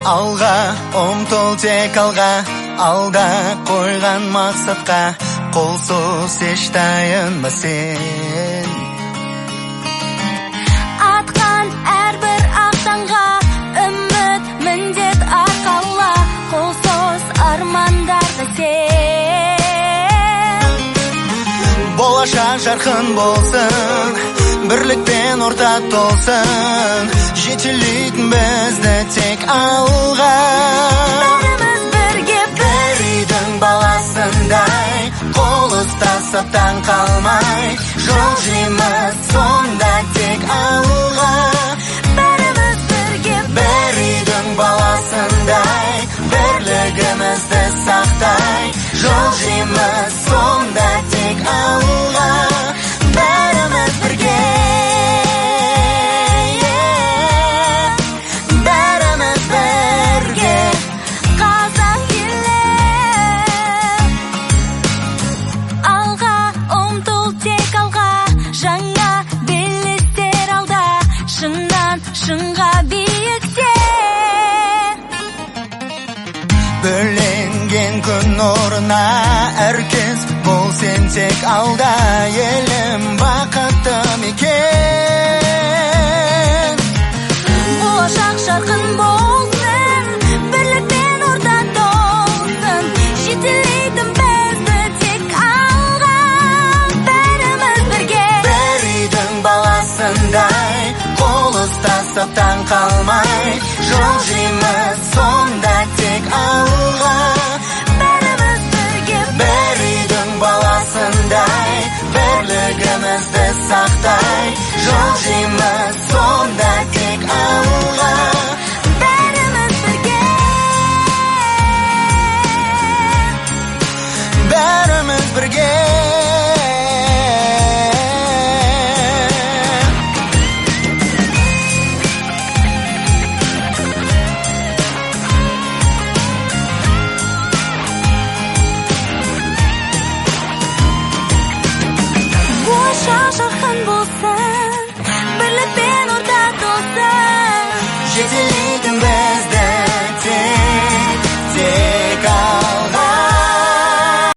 Алға, ұмтыл тек алға, алда қойған мақсатқа, қолсыз еш таянба сен. Атқан әрбір ақтанға, үміт міндет арқала, қолсыз армандарды сен. Болашақ жарқын болсын, бірлікпен ортақ толсын, жетелейтін бізді тек алға. Бәріміз бірге бір үйдің баласындай, қол ұстасып таң қалмай, жол жейміз сонда тек алға. бәріміз бірге бір үйдің баласындай, бірлігімізді сақтай, жол жейміз сонда тек алға. Бәріміз бірге, бәріміз бірге, қазақ елі. Алға, ұмтыл тек алға, жаңа белестер алда, шыңнан шыңға биікте. бөленген күн нұрына әркез бол сен тек алда, елім бақытты мекен. Болашақ жарқын болсын, бірлікпен ортақ толсын, жетелейтін бізді тек алға. Бәріміз бірге бір үйдің баласындай, қол ұстасып таң қалмай, жол жейміз сонда тек алға. бәріміз бірге бір үйдің баласындай, бірлігімізді сақтай, жол жейміз сонда тек алға. бәріміз бірге бәріміз бірге. болашақ жарқын болсын, бірлікпен ортақ толсын, жетелейтін